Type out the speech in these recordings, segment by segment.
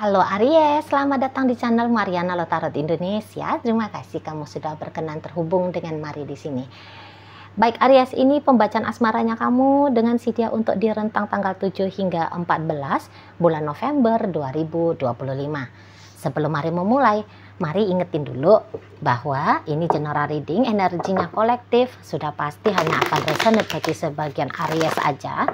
Halo Aries, selamat datang di channel Mariana Lotarot Indonesia. Terima kasih kamu sudah berkenan terhubung dengan Mari di sini. Baik Aries, ini pembacaan asmaranya kamu dengan sedia untuk di rentang tanggal 7 hingga 14 bulan November 2025. Sebelum Mari memulai, Mari ingetin dulu bahwa ini general reading, energinya kolektif, sudah pasti hanya akan resonate bagi sebagian Aries aja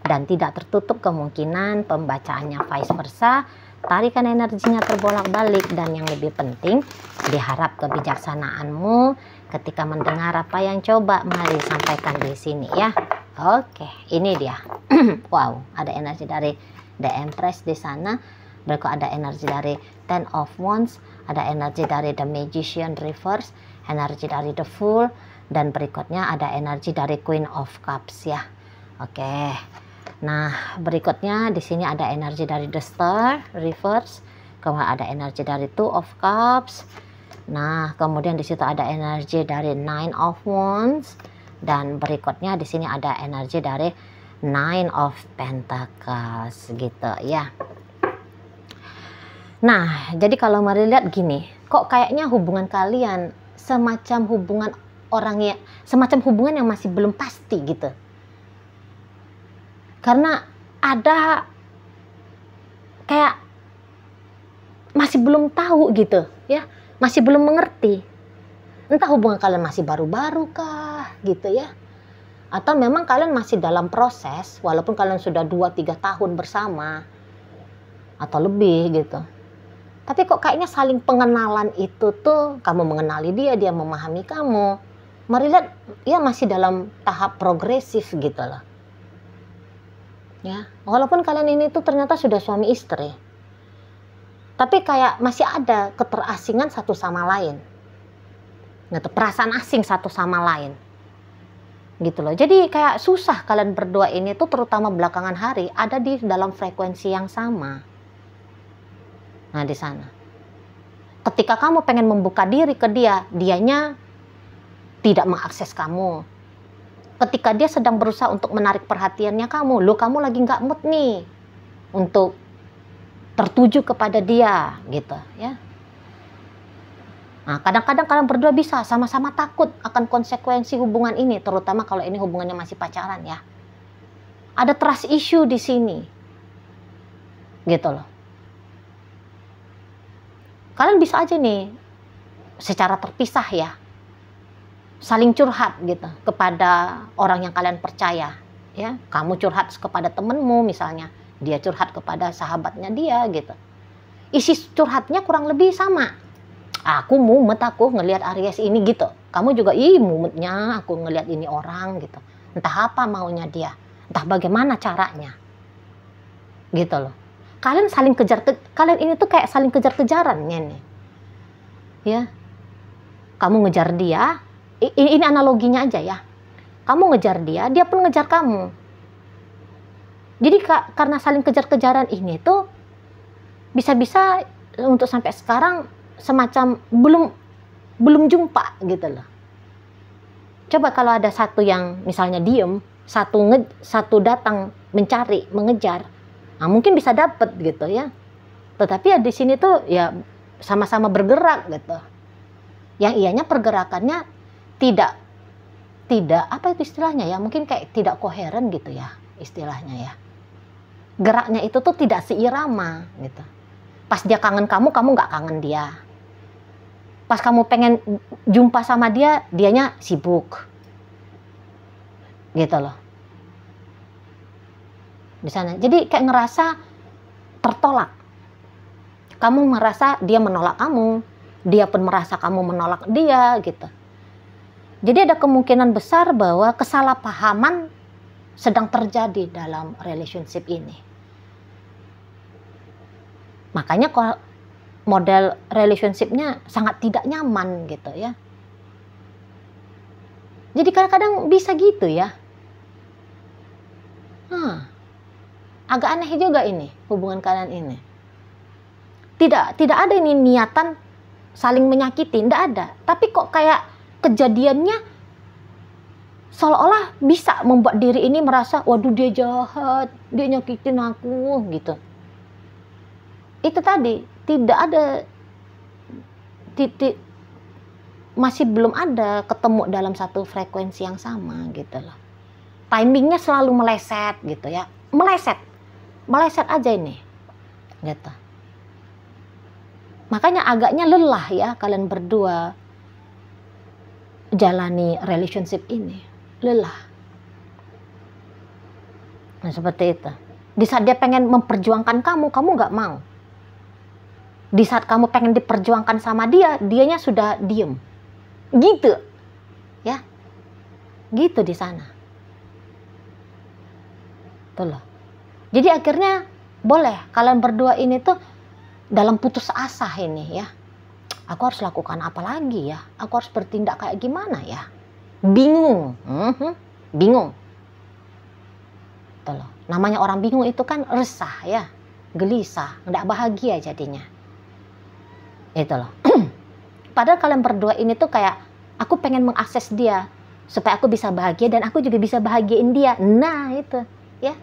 dan tidak tertutup kemungkinan pembacaannya vice versa. Tarikan energinya terbolak-balik, dan yang lebih penting diharap kebijaksanaanmu ketika mendengar apa yang coba Mari sampaikan di sini ya. Oke, ini dia. Wow, ada energi dari The Empress di sana. Berikut ada energi dari Ten of Wands, ada energi dari The Magician Reverse, energi dari The Fool, dan berikutnya ada energi dari Queen of Cups ya. Oke. Nah, berikutnya di sini ada energi dari The Star Reverse, kemudian ada energi dari Two of Cups. Nah, kemudian di situ ada energi dari Nine of Wands, dan berikutnya di sini ada energi dari Nine of Pentacles gitu ya. Nah, jadi kalau Mari lihat gini, kok kayaknya hubungan kalian semacam hubungan yang masih belum pasti gitu. Karena ada kayak masih belum tahu gitu ya, masih belum mengerti. Entah hubungan kalian masih baru-baru kah gitu ya, atau memang kalian masih dalam proses walaupun kalian sudah 2-3 tahun bersama atau lebih gitu. Tapi kok kayaknya saling pengenalan itu tuh, kamu mengenali dia, dia memahami kamu. Mari lihat ya, masih dalam tahap progresif gitu loh. Ya, walaupun kalian ini tuh ternyata sudah suami istri, tapi kayak masih ada keterasingan satu sama lain, gitu, perasaan asing satu sama lain, gitu loh. Jadi kayak susah kalian berdua ini tuh, terutama belakangan hari, ada di dalam frekuensi yang sama. Nah di sana, ketika kamu pengen membuka diri ke dia, dianya tidak mengakses kamu. Ketika dia sedang berusaha untuk menarik perhatiannya kamu lagi nggak mood nih untuk tertuju kepada dia gitu ya. Nah, kadang-kadang kalian berdua bisa sama-sama takut akan konsekuensi hubungan ini, terutama kalau ini hubungannya masih pacaran ya. Ada trust issue di sini, gitu loh. Kalian bisa aja nih secara terpisah ya, saling curhat gitu kepada orang yang kalian percaya ya. Kamu curhat kepada temenmu misalnya, dia curhat kepada sahabatnya dia gitu. Isi curhatnya kurang lebih sama. Aku mumet, aku ngelihat Aries ini gitu. Kamu juga mumetnya aku ngelihat ini orang gitu. Entah apa maunya dia, entah bagaimana caranya gitu loh. Kalian saling kalian ini tuh kayak saling kejar-kejarannya nih ya. Kamu ngejar dia, ini analoginya aja ya. Kamu ngejar dia, dia pun ngejar kamu. Jadi karena saling kejar-kejaran ini tuh, bisa-bisa untuk sampai sekarang semacam belum jumpa gitu loh. Coba kalau ada satu yang misalnya diem, satu datang mencari, mengejar, nah mungkin bisa dapet gitu ya. Tetapi ya di sini tuh ya sama-sama bergerak gitu. Yang ianya pergerakannya tidak apa itu istilahnya ya, mungkin kayak tidak koheren gitu ya istilahnya ya. Geraknya itu tuh tidak seirama gitu. Pas dia kangen kamu nggak kangen dia. Pas kamu pengen jumpa sama dia, dianya sibuk gitu loh di sana. Jadi kayak ngerasa tertolak. Kamu merasa dia menolak kamu, dia pun merasa kamu menolak dia gitu. Jadi ada kemungkinan besar bahwa kesalahpahaman sedang terjadi dalam relationship ini. Makanya kalau model relationshipnya sangat tidak nyaman gitu ya. Jadi kadang-kadang bisa gitu ya. Agak aneh juga ini hubungan kalian ini. Tidak ada ini niatan saling menyakiti, tidak ada. Tapi kok kayak kejadiannya seolah-olah bisa membuat diri ini merasa, waduh dia jahat, dia nyakitin aku gitu. itu tadi tidak ada titik, masih belum ada ketemu dalam satu frekuensi yang sama gitu loh. Timingnya selalu meleset gitu ya, meleset aja ini gitu. Makanya agaknya lelah ya kalian berdua jalani relationship ini, lelah. Nah seperti itu. Di saat dia pengen memperjuangkan kamu nggak mau. Di saat kamu pengen diperjuangkan sama dia, dianya sudah diem. Gitu. Ya. Gitu di sana. Tuh loh. Jadi akhirnya boleh kalian berdua ini tuh dalam putus asa ini ya. Aku harus lakukan apa lagi ya? Aku harus bertindak kayak gimana ya? Bingung. Bingung. Tuh loh. Namanya orang bingung itu kan resah ya. Gelisah. Nggak bahagia jadinya. Itu loh. Padahal kalian berdua ini tuh kayak aku pengen mengakses dia supaya aku bisa bahagia dan aku juga bisa bahagiain dia. Nah itu ya.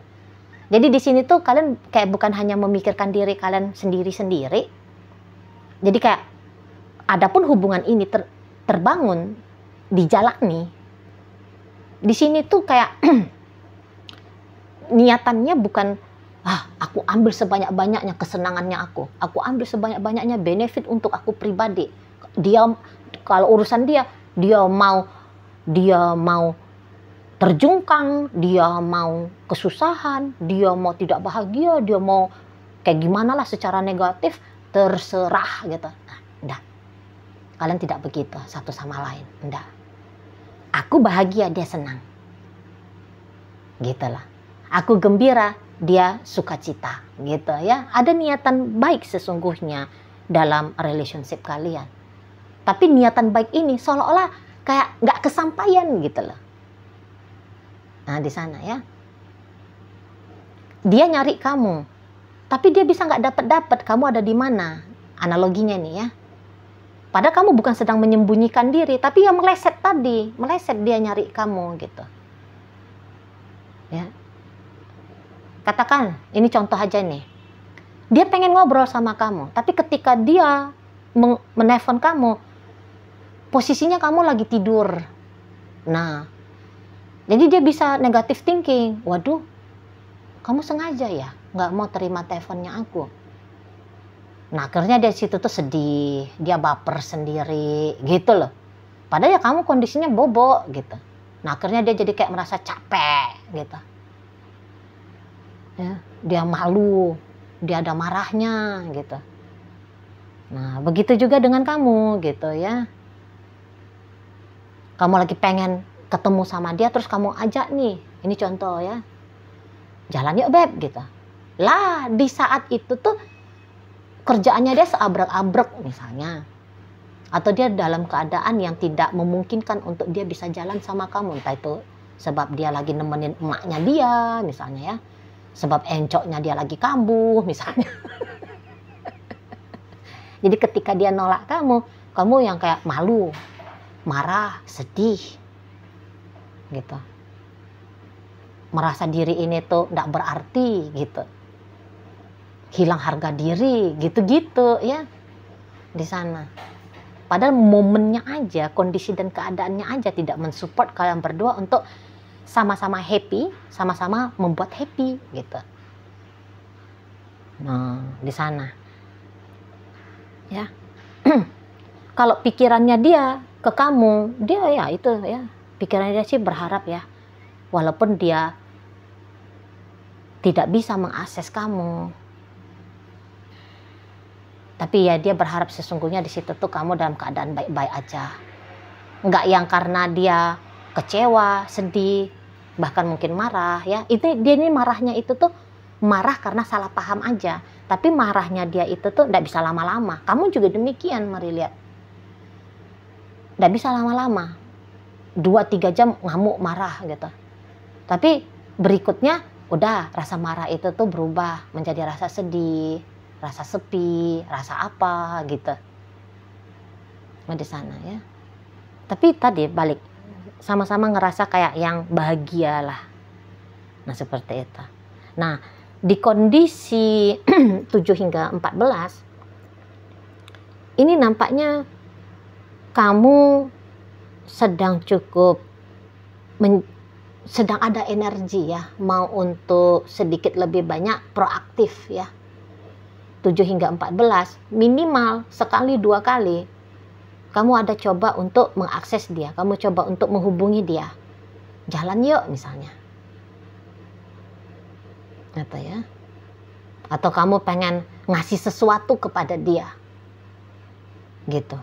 Jadi di sini tuh kalian kayak bukan hanya memikirkan diri kalian sendiri-sendiri. Jadi kayak adapun hubungan ini terbangun, dijalani. Di sini tuh kayak niatannya bukan aku ambil sebanyak-banyaknya kesenangannya aku ambil sebanyak-banyaknya benefit untuk aku pribadi. Dia kalau urusan dia mau terjungkang, dia mau kesusahan, dia mau tidak bahagia, dia mau kayak gimana lah secara negatif, terserah gitu. Nah, enggak. Kalian tidak begitu satu sama lain, enggak. Aku bahagia, dia senang. Gitulah. Aku gembira, dia sukacita, gitu ya. Ada niatan baik sesungguhnya dalam relationship kalian. Tapi niatan baik ini seolah-olah kayak nggak kesampaian gitu loh. Nah di sana ya, dia nyari kamu, tapi dia bisa nggak dapat kamu ada di mana. Analoginya nih ya. Padahal kamu bukan sedang menyembunyikan diri, tapi ya meleset tadi, meleset dia nyari kamu gitu. Ya. Katakan, ini contoh aja nih. Dia pengen ngobrol sama kamu, tapi ketika dia menelpon kamu, posisinya kamu lagi tidur. Nah, jadi dia bisa negative thinking. Waduh, kamu sengaja ya nggak mau terima teleponnya aku. Nah, akhirnya dia situ tuh sedih, dia baper sendiri, gitu loh. Padahal ya kamu kondisinya bobo gitu. Nah, akhirnya dia jadi kayak merasa capek gitu. Ya, dia malu, dia ada marahnya gitu. Nah, begitu juga dengan kamu gitu ya. Kamu lagi pengen ketemu sama dia, terus kamu ajak nih, ini contoh ya, jalan yuk beb gitu. Lah di saat itu tuh kerjaannya dia seabrek-abrek misalnya, atau dia dalam keadaan yang tidak memungkinkan untuk dia bisa jalan sama kamu, entah itu sebab dia lagi nemenin emaknya dia misalnya ya, sebab encoknya dia lagi kambuh misalnya. Jadi ketika dia nolak kamu yang kayak malu, marah, sedih gitu, merasa diri ini tuh nggak berarti gitu, hilang harga diri gitu-gitu ya di sana. Padahal momennya aja, kondisi dan keadaannya aja tidak mensupport kalian berdua untuk sama-sama happy, sama-sama membuat happy gitu. Nah di sana ya. Kalau pikirannya dia ke kamu, dia ya itu ya, pikirannya dia sih berharap ya, walaupun dia tidak bisa mengakses kamu, tapi ya dia berharap sesungguhnya di situ tuh kamu dalam keadaan baik-baik aja. Nggak yang karena dia kecewa, sedih, bahkan mungkin marah ya. Itu dia ini marahnya itu tuh marah karena salah paham aja. Tapi marahnya dia itu tuh nggak bisa lama-lama. Kamu juga demikian, mari lihat. Nggak bisa lama-lama. 2-3 jam ngamuk marah gitu. Tapi berikutnya udah rasa marah itu tuh berubah menjadi rasa sedih, rasa sepi, rasa apa gitu. Nah, di sana ya. Tapi tadi balik, sama-sama ngerasa kayak yang bahagia lah. Nah seperti itu. Nah di kondisi 7 hingga 14, ini nampaknya kamu sedang sedang ada energi ya, mau untuk sedikit lebih banyak proaktif ya. 7 hingga 14, minimal sekali 2 kali kamu ada coba untuk mengakses dia, kamu coba untuk menghubungi dia. Jalan yuk misalnya. Gitu ya. Atau kamu pengen ngasih sesuatu kepada dia. Gitu.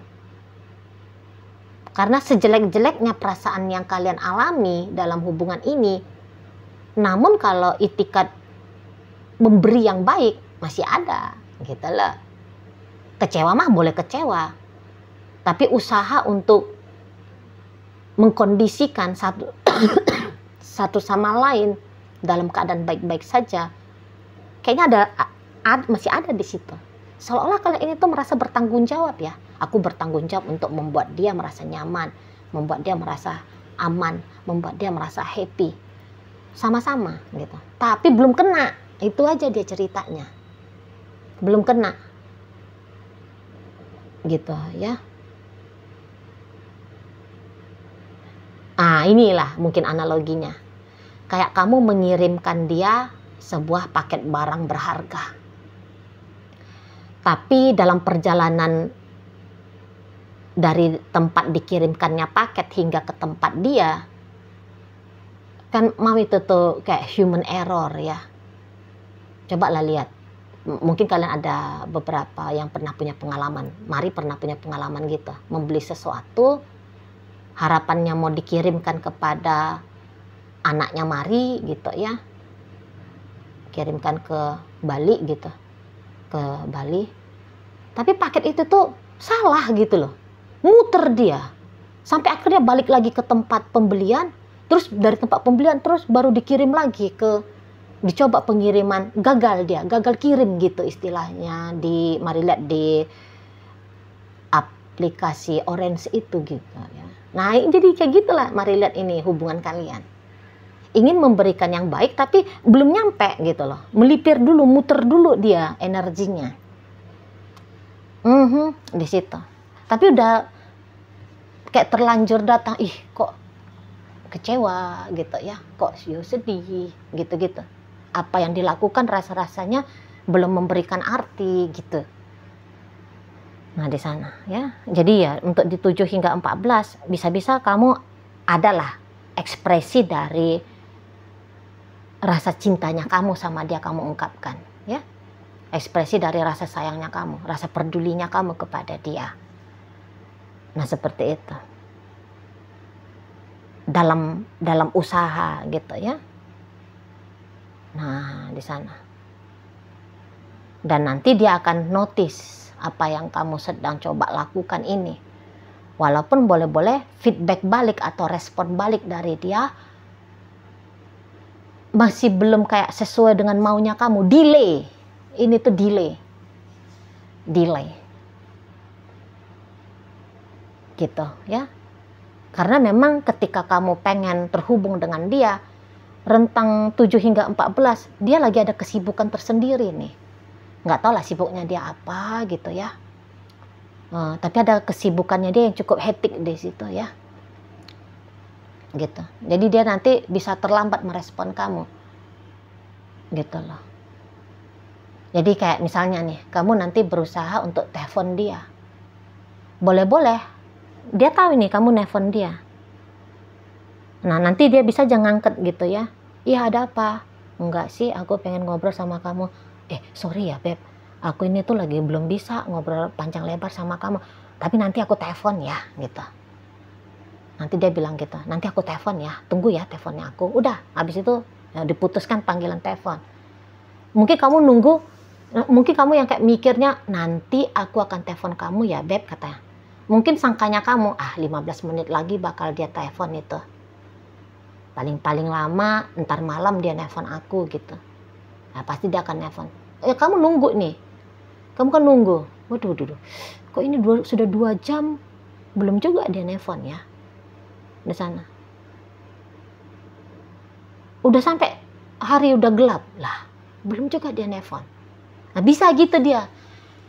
Karena sejelek-jeleknya perasaan yang kalian alami dalam hubungan ini, namun kalau itikat memberi yang baik masih ada, gitu loh. Kecewa mah boleh kecewa, tapi usaha untuk mengkondisikan satu sama lain dalam keadaan baik-baik saja, kayaknya masih ada di situ. Seolah-olah kalian ini tuh merasa bertanggung jawab ya. Aku bertanggung jawab untuk membuat dia merasa nyaman, membuat dia merasa aman, membuat dia merasa happy. Sama-sama gitu. Tapi belum kena. Itu aja dia ceritanya. Belum kena. Gitu ya. Inilah mungkin analoginya. Kayak kamu mengirimkan dia sebuah paket barang berharga. Tapi dalam perjalanan dari tempat dikirimkannya paket hingga ke tempat dia, kan mau itu tuh kayak human error ya. Coba lah lihat. Mungkin kalian ada beberapa yang pernah punya pengalaman. Mari pernah punya pengalaman gitu. Membeli sesuatu, harapannya mau dikirimkan kepada anaknya Mari gitu ya. Kirimkan ke Bali gitu. Ke Bali. Tapi paket itu tuh salah gitu loh. Muter dia. Sampai akhirnya balik lagi ke tempat pembelian. Terus dari tempat pembelian terus baru dikirim lagi dicoba pengiriman, gagal dia, gagal kirim gitu istilahnya. Mari lihat di aplikasi Orange itu gitu ya. Nah jadi kayak gitulah, mari lihat ini hubungan kalian. Ingin memberikan yang baik tapi belum nyampe gitu loh. Melipir dulu, muter dulu dia energinya. Di situ. Tapi udah kayak terlanjur datang, kok kecewa gitu ya, kok sedih gitu-gitu. Apa yang dilakukan rasa-rasanya belum memberikan arti gitu. Nah di sana ya. Jadi ya untuk di 7 hingga 14 bisa-bisa kamu adalah ekspresi dari rasa cintanya kamu sama dia, kamu ungkapkan ya. Ekspresi dari rasa sayangnya kamu, rasa pedulinya kamu kepada dia. Nah seperti itu. Dalam usaha gitu ya. Nah di sana. Dan nanti dia akan notice apa yang kamu sedang coba lakukan ini. Walaupun boleh-boleh feedback balik atau respon balik dari dia masih belum kayak sesuai dengan maunya kamu. Delay. Ini tuh delay. Gitu ya. Karena memang ketika kamu pengen terhubung dengan dia, rentang 7 hingga 14, dia lagi ada kesibukan tersendiri nih. Nggak tahu lah sibuknya dia apa gitu ya. Tapi ada kesibukannya dia yang cukup hektik di situ ya. Gitu. Jadi dia nanti bisa terlambat merespon kamu. Gitu loh. Jadi kayak misalnya nih, kamu nanti berusaha untuk telepon dia. Boleh-boleh. Dia tahu ini kamu nelfon dia. Nah nanti dia bisa jangan angkat gitu ya. Iya ada apa? Enggak sih, aku pengen ngobrol sama kamu. Sorry ya Beb, aku ini tuh lagi belum bisa ngobrol panjang lebar sama kamu. Tapi nanti aku telepon ya gitu. Nanti dia bilang gitu, nanti aku telepon ya, tunggu ya teleponnya aku. Udah, habis itu ya, diputuskan panggilan telepon. Mungkin kamu yang kayak mikirnya, nanti aku akan telepon kamu ya Beb katanya. Mungkin sangkanya kamu, 15 menit lagi bakal dia telepon itu. Paling lama, ntar malam dia nelfon aku gitu. Nah, pasti dia akan nelfon. Kamu nunggu nih. Kamu kan nunggu. Waduh. Kok ini sudah 2 jam, belum juga dia nelfon ya. Di sana. Udah sampai hari udah gelap lah. belum juga dia nelfon. Nah, bisa gitu dia.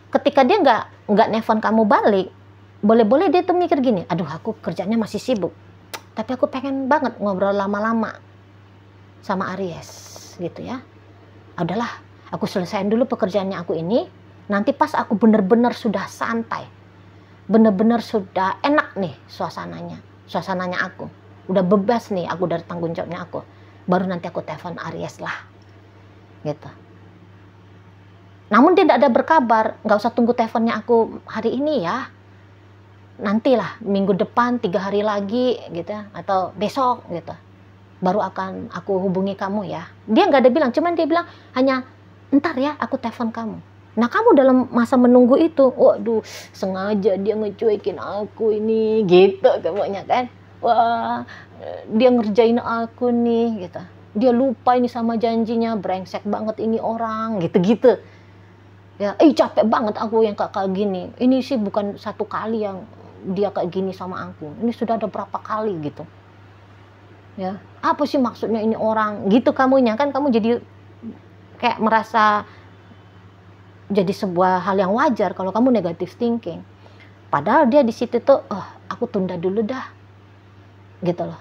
Ketika dia nggak nelfon kamu balik, boleh-boleh dia tuh mikir gini, aduh aku kerjanya masih sibuk, tapi aku pengen banget ngobrol lama-lama sama Aries gitu ya. Adalah, aku selesaiin dulu pekerjaannya aku ini, nanti pas aku bener-bener sudah santai, bener-bener sudah enak nih suasananya aku, udah bebas nih aku dari tanggung jawabnya aku, baru nanti aku telepon Aries lah gitu. Namun dia tidak ada berkabar, nggak usah tunggu teleponnya aku hari ini ya, nantilah minggu depan 3 hari lagi gitu, atau besok gitu, baru akan aku hubungi kamu ya. Dia nggak ada bilang, cuman dia bilang hanya ntar ya aku telepon kamu. Nah kamu dalam masa menunggu itu, waduh sengaja dia ngecuekin aku ini gitu kamunya kan. Wah dia ngerjain aku nih gitu. Dia lupa ini sama janjinya, brengsek banget ini orang gitu-gitu. Ya, capek banget aku yang kayak gini. Ini sih bukan satu kali yang dia kayak gini sama aku. Ini sudah ada berapa kali gitu. Ya, apa sih maksudnya ini orang? Gitu kamunya kan, kamu jadi kayak merasa jadi sebuah hal yang wajar kalau kamu negative thinking. Padahal dia di situ tuh, aku tunda dulu dah. Gitu loh.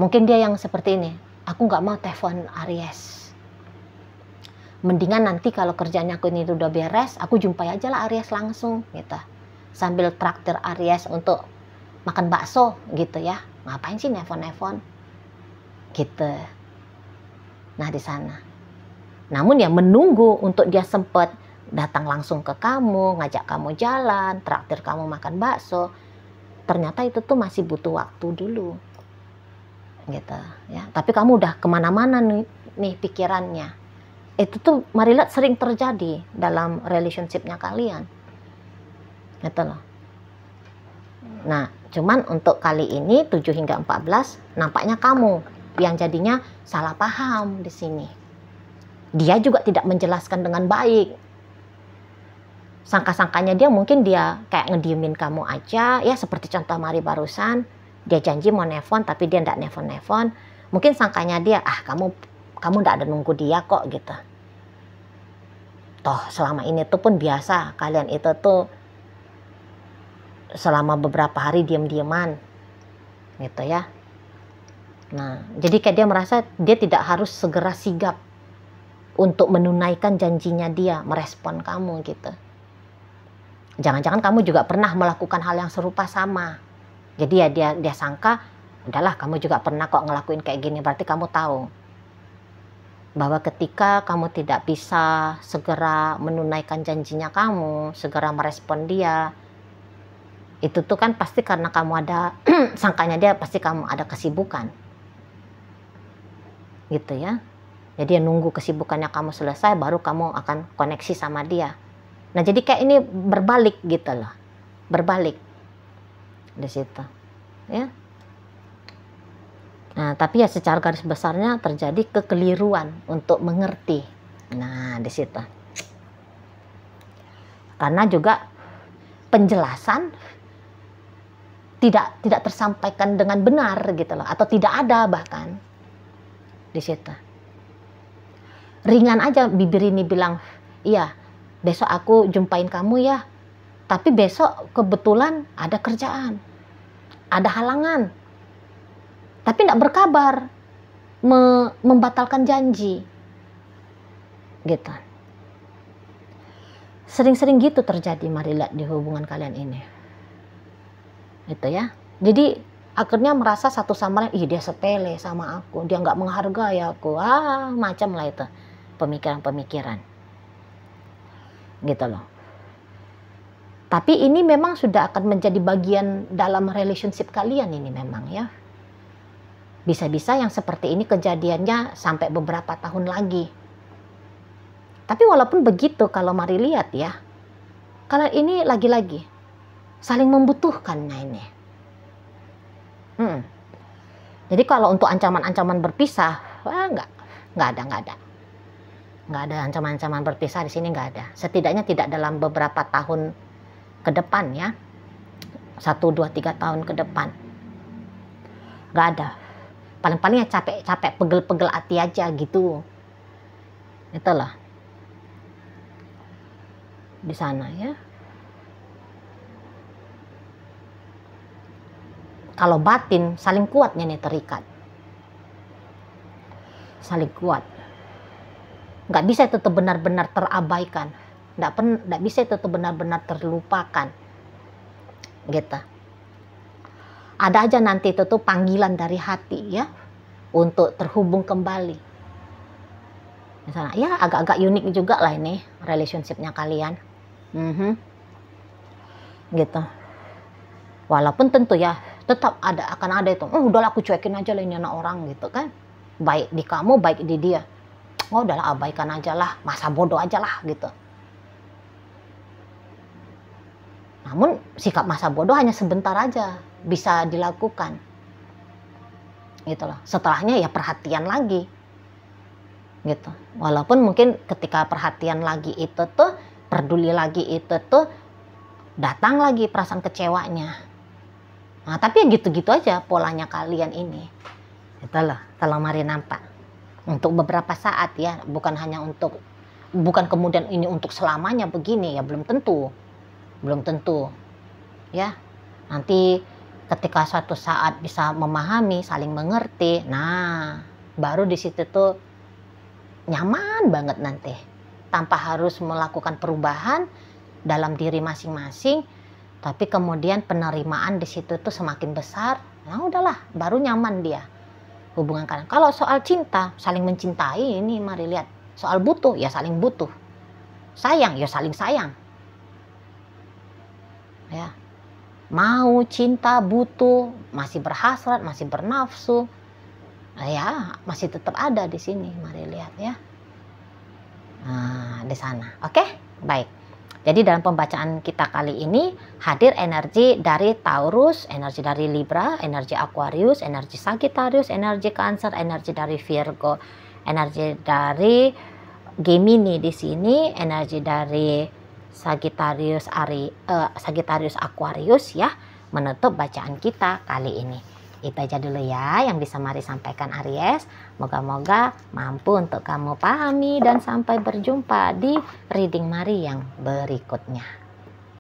Mungkin dia yang seperti ini. Aku nggak mau telepon Aries. Mendingan nanti kalau kerjanya aku ini udah beres, aku jumpai aja lah Aries langsung gitu. Sambil traktir Aries untuk makan bakso gitu ya. Ngapain sih nelfon-nelfon? Gitu. Nah di sana. Namun ya menunggu untuk dia sempat datang langsung ke kamu, ngajak kamu jalan, traktir kamu makan bakso. Ternyata itu tuh masih butuh waktu dulu. Gitu ya. Tapi kamu udah kemana-mana nih pikirannya. Itu tuh mari lihat sering terjadi dalam relationship-nya kalian. Gitu loh. Nah, cuman untuk kali ini 7 hingga 14 nampaknya kamu yang jadinya salah paham di sini. Dia juga tidak menjelaskan dengan baik. Sangka-sangkanya dia mungkin dia kayak ngediemin kamu aja, ya seperti contoh Mari barusan, dia janji mau nelfon tapi dia enggak nelfon-nelfon. Mungkin sangkanya dia, kamu enggak ada nunggu dia kok gitu. Toh selama ini tuh pun biasa kalian itu tuh selama beberapa hari diam-diaman gitu ya. Nah jadi kayak dia merasa dia tidak harus segera sigap untuk menunaikan janjinya dia merespon kamu gitu. Jangan-jangan kamu juga pernah melakukan hal yang serupa sama. Jadi ya dia sangka udahlah kamu juga pernah kok ngelakuin kayak gini, berarti kamu tahu bahwa ketika kamu tidak bisa segera menunaikan janjinya kamu, segera merespon dia, itu tuh kan pasti karena kamu ada, sangkanya dia pasti kamu ada kesibukan. Gitu ya. Jadi ya nunggu kesibukannya kamu selesai, baru kamu akan koneksi sama dia. Nah jadi kayak ini berbalik gitu loh. Berbalik. Di situ. Ya. Nah, tapi ya secara garis besarnya terjadi kekeliruan untuk mengerti. Nah, di situ. Karena juga penjelasan tidak tersampaikan dengan benar gitu loh, atau tidak ada bahkan di situ. Ringan aja bibir ini bilang, "Iya, besok aku jumpain kamu ya. Tapi besok kebetulan ada kerjaan. Ada halangan." Tapi tidak berkabar, membatalkan janji, gitu. Sering-sering gitu terjadi, mari lihat di hubungan kalian ini, gitu ya. Jadi akhirnya merasa satu sama lain, dia sepele sama aku, dia nggak menghargai aku, macam lah itu pemikiran-pemikiran, gitu loh. Tapi ini memang sudah akan menjadi bagian dalam relationship kalian ini memang ya. Bisa-bisa yang seperti ini kejadiannya sampai beberapa tahun lagi. Tapi walaupun begitu, kalau mari lihat ya, kalian ini lagi-lagi saling membutuhkan ini. Jadi kalau untuk ancaman-ancaman berpisah, nggak ada ancaman-ancaman berpisah di sini, nggak ada. Setidaknya tidak dalam beberapa tahun ke depan ya, 1, 2, 3 tahun ke depan, nggak ada. Paling-palingnya capek-capek, pegel-pegel hati aja gitu Itulah di sana ya. Kalau batin saling kuatnya nih terikat, saling kuat. Nggak bisa itu tuh benar-benar terabaikan, nggak bisa itu tuh benar-benar terlupakan, gitu. Ada aja nanti itu tuh panggilan dari hati ya, untuk terhubung kembali. Misalnya, ya agak-agak unik juga lah ini relationship-nya kalian, gitu. Walaupun tentu ya tetap akan ada itu, udahlah aku cuekin aja lah ini anak orang gitu kan, baik di kamu baik di dia, udahlah abaikan aja lah, masa bodoh aja lah gitu. Namun sikap masa bodoh hanya sebentar aja bisa dilakukan gitu loh, setelahnya ya perhatian lagi gitu. Walaupun mungkin ketika perhatian lagi itu tuh, peduli lagi itu tuh, datang lagi perasaan kecewanya. Nah, tapi ya gitu-gitu aja polanya kalian ini. Itulah, kalau mari nampak. Untuk beberapa saat ya, bukan kemudian ini untuk selamanya begini ya, belum tentu. Belum tentu. Ya. Nanti ketika suatu saat bisa memahami, saling mengerti, nah, baru di situ tuh nyaman banget nanti. Tanpa harus melakukan perubahan dalam diri masing-masing. Tapi kemudian penerimaan di situ tuh semakin besar, nah udahlah, baru nyaman dia hubungan kalian. Kalau soal cinta, saling mencintai ini mari lihat. Soal butuh, ya saling butuh. Sayang, ya saling sayang. Ya, mau cinta, butuh, masih berhasrat, masih bernafsu, ya masih tetap ada di sini. Mari lihat ya. Nah, di sana, oke, baik. Jadi dalam pembacaan kita kali ini hadir energi dari Taurus, energi dari Libra, energi Aquarius, energi Sagittarius, energi Cancer, energi dari Virgo, energi dari Gemini di sini, energi dari Sagittarius Aquarius ya, menutup bacaan kita kali ini. Itu aja dulu ya yang bisa Mari sampaikan Aries. Moga-moga mampu untuk kamu pahami dan sampai berjumpa di reading Mari yang berikutnya.